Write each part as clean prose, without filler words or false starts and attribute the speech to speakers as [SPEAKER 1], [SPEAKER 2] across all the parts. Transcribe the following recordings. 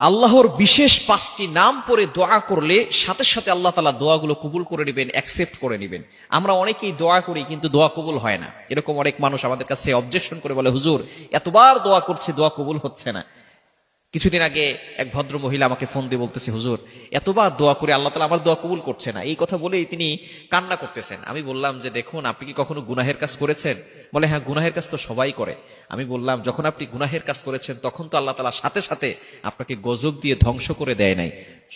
[SPEAKER 1] আল্লাহর বিশেষ 5টি নাম পড়ে দোয়া করলে সাথে সাথে আল্লাহ তাআলা দোয়াগুলো কবুল করে নেবেন, অ্যাকসেপ্ট করে নেবেন। আমরা অনেকেই দোয়া করি কিন্তু দোয়া কবুল হয় না। এরকম অনেক মানুষ আমাদের কাছে অবজেকশন করে বলে, হুজুর এতবার দোয়া করছি দোয়া কবুল হচ্ছে না। কিছুদিন আগে এক ভদ্র মহিলা আমাকে ফোন দিয়ে বলতেছে, হুজুর এতবার দোয়া করে আল্লাহ তাআলা আমার দোয়া কবুল করছে না। এই কথা বলেই তিনি কান্না করতেছেন। আমি বললাম যে দেখুন, আপনি কি কখনো গুনাহের কাজ করেছেন? বলে হ্যাঁ, গুনাহের কাজ তো সবাই করে। আমি বললাম, যখন আপনি গুনাহের কাজ করেছেন তখন তো আল্লাহ তাআলা সাথে সাথে আপনাকে গজব দিয়ে ধ্বংস করে দেয় নাই।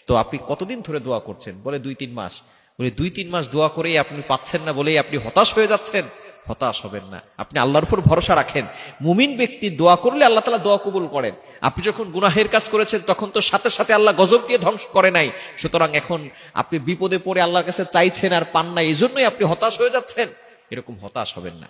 [SPEAKER 1] তো আপনি কতদিন ধরে দোয়া করছেন? বলে 2-3 মাস। বলে 2-3 মাস দোয়া করেই আপনি পাচ্ছেন না বলেই আপনি হতাশ হয়ে যাচ্ছেন? হতাশ হবেন না, আপনি আল্লাহর উপর ভরসা রাখেন। মুমিন ব্যক্তি দোয়া করলে আল্লাহ তাআলা দোয়া কবুল করেন। আপনি যখন গুনাহের কাজ করেছেন তখন তো সাথে সাথে আল্লাহ গজব দিয়ে ধ্বংস করে নাই। সুতরাং এখন আপনি বিপদে পড়ে আল্লাহর কাছে চাইছেন আর পান না, এই জন্যই আপনি হতাশ হয়ে যাচ্ছেন। এরকম হতাশ হবেন না,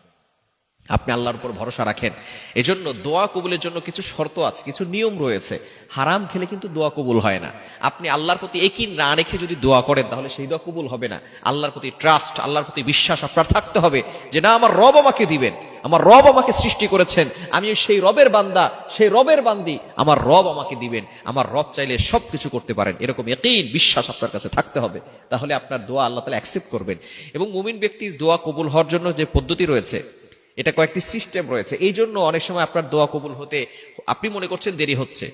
[SPEAKER 1] আপনি আল্লাহর উপর ভরসা রাখেন। এজন্য দোয়া কবুলের জন্য কিছু শর্ত আছে, কিছু নিয়ম রয়েছে। হারাম খেলে কিন্তু দোয়া কবুল হয় না। আপনি আল্লাহর প্রতি একই না রেখে যদি দোয়া করেন তাহলে সেই দোয়া কবুল হবে না। আল্লাহর প্রতি ট্রাস্ট, আল্লাহর প্রতি বিশ্বাস আপনার থাকতে হবে যে না, আমার রব আমাকে দিবেন, আমার রব আমাকে সৃষ্টি করেছেন, আমি সেই রবের বান্দা, সেই রবের বান্দি, আমার রব আমাকে দিবেন, আমার রব চাইলে সবকিছু করতে পারেন। এরকম ইয়াকিন, বিশ্বাস আপনার কাছে থাকতে হবে। তাহলে আপনার দোয়া আল্লাহ তাআলা অ্যাকসেপ্ট করবেন। এবং মুমিন ব্যক্তির দোয়া কবুল হওয়ার জন্য যে পদ্ধতি রয়েছে, এটা কয়েকটি সিস্টেম রয়েছে। এই জন্য অনেক সময় আপনার দোয়া কবুল হতে আপনি মনে করছেন দেরি হচ্ছে।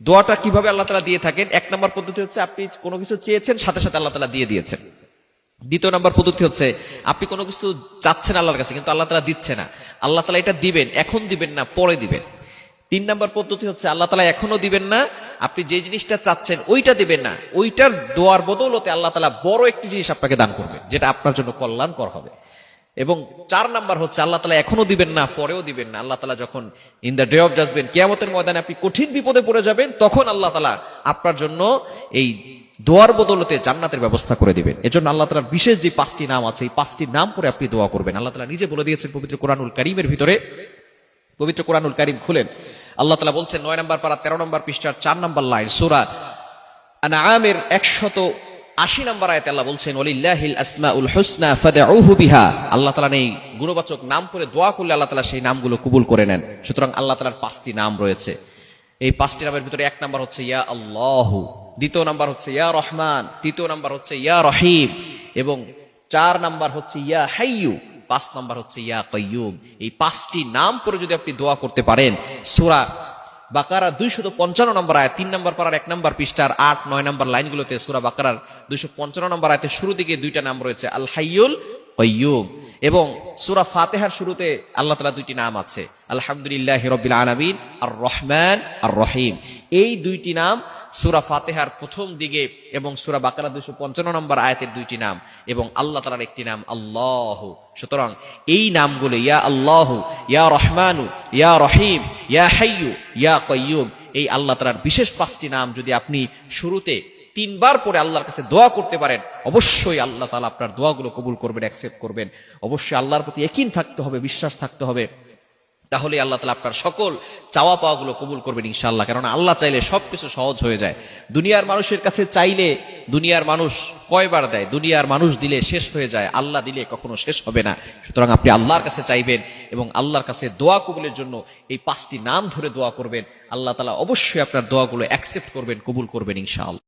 [SPEAKER 1] দোয়াটা কিভাবে আল্লাহ তাআলা দিয়ে থাকেন? 1 নম্বর পদ্ধতি হচ্ছে আপনি কোনো কিছু চেয়েছেন, সাথে সাথে আল্লাহ তাআলা দিয়ে দিয়েছেন। 2 নম্বর পদ্ধতি হচ্ছে আপনি কোনো কিছু চাচ্ছেন আল্লাহর কাছে কিন্তু আল্লাহ তাআলা দিচ্ছে না, আল্লাহ তাআলা এটা দিবেন, এখন দিবেন না, পরে দিবেন। 3 নম্বর পদ্ধতি হচ্ছে আল্লাহ তাআলা এখনো দিবেন না, আপনি যে জিনিসটা চাচ্ছেন ওইটা দিবেন না, ওইটার দোয়ার বদৌলতে আল্লাহ তাআলা বড় একটি জিনিস আপনাকে দান করবেন, যেটা আপনার জন্য কল্যাণকর হবে। এবং 4 নাম্বার হচ্ছে আল্লাহ তাআলা এখনো দিবেন না, পরেও দিবেন না। আল্লাহ তাআলা যখন in the day of judgement, কিয়ামতের ময়দানে আপনি কঠিন বিপদে পড়ে যাবেন, তখন আল্লাহ তাআলা আপনার জন্য এই দোয়ার বদৌলতে জান্নাতের ব্যবস্থা করে দিবেন। এজন্য আল্লাহ তাআলার বিশেষ যে 5টি নাম আছে, এই 5টি নাম করে আপনি দোয়া করবেন। আল্লাহ তাআলা নিজে বলে দিয়েছেন পবিত্র কোরআনুল কারীমের ভিতরে। পবিত্র কোরআনুল কারীম খুলেন, আল্লাহ তাআলা বলছেন 9 নম্বর পারা 13 নম্বর পৃষ্ঠার 4 নম্বর লাইন, সূরা আনআমের 180 নম্বর আয়াতে আল্লাহ বলছেন, ওয়ালিল্লাহিল আসমাউল হুসনা ফাদউহু বিহা। আল্লাহ তাআলা এই গুণবাচক নাম করে দোয়া করলে আল্লাহ তাআলা সেই নামগুলো কবুল করে নেন। সুতরাং আল্লাহ তাআলার 5টি নাম রয়েছে। এই 5টি নামের ভিতরে 1 নাম্বার হচ্ছে ইয়া আল্লাহু, 2 নাম্বার হচ্ছে ইয়া রহমান, 3 নাম্বার হচ্ছে ইয়া রহিম, এবং 4 নাম্বার হচ্ছে ইয়া হাইয়ু, 5 নাম্বার হচ্ছে ইয়া কাইয়ুম। এই 5টি নাম করে যদি আপনি দোয়া করতে পারেন, সূরা বাকারা 255 নম্বর আয়াত 3 নম্বর পারার 1 নম্বর পৃষ্ঠার 8-9 নম্বর লাইনগুলোতে সূরা বাকারার 255 নম্বর আয়াতের শুরু দিকে 2টা নাম রয়েছে, আল হাইয়ুল কাইয়ুম। এবং সূরা ফাতিহার শুরুতে আল্লাহ তাআলা 2টি নাম আছে, আলহামদুলিল্লাহি রাব্বিল আলামিন, আর রহমান আর রহিম। এই 2টি নাম সূরা ফাতিহার প্রথম দিকে এবং সূরা বাকারা 255 নম্বর আয়াতের 2টি নাম, এবং আল্লাহ তাআলার একটি নাম আল্লাহ। সুতরাং এই নামগুলো ইয়া আল্লাহু, ইয়া রহমানু, ইয়া রহিম, ইয়া হাইয়ু, ইয়া কাইয়ুম, এই আল্লাহ তাআলার বিশেষ 5টি নাম যদি আপনি শুরুতে 3 বার পরে আল্লাহর কাছে দোয়া করতে পারেন, অবশ্যই আল্লাহ তাআলা আপনার দোয়াগুলো কবুল করবেন, অ্যাকসেপ্ট করবেন। অবশ্যই আল্লাহর প্রতি ইয়াকিন থাকতে হবে, বিশ্বাস থাকতে হবে। তাহলে আল্লাহ তাআলা আপনার সকল চাওয়া পাওয়াগুলো কবুল করবেন ইনশাআল্লাহ। কারণ আল্লাহ চাইলে সবকিছু সহজ হয়ে যায়। দুনিয়ার মানুষের কাছে চাইলে দুনিয়ার মানুষ কয়বার দেয়, দুনিয়ার মানুষ দিলে শেষ হয়ে যায়, আল্লাহ দিলে কখনো শেষ হবে না। সুতরাং আপনি আল্লাহর কাছে চাইবেন এবং আল্লাহর কাছে দোয়া কবুলের জন্য এই 5টি নাম ধরে দোয়া করবেন। আল্লাহ তাআলা অবশ্যই আপনার দোয়াগুলো অ্যাকসেপ্ট করবেন, কবুল করবেন ইনশাআল্লাহ।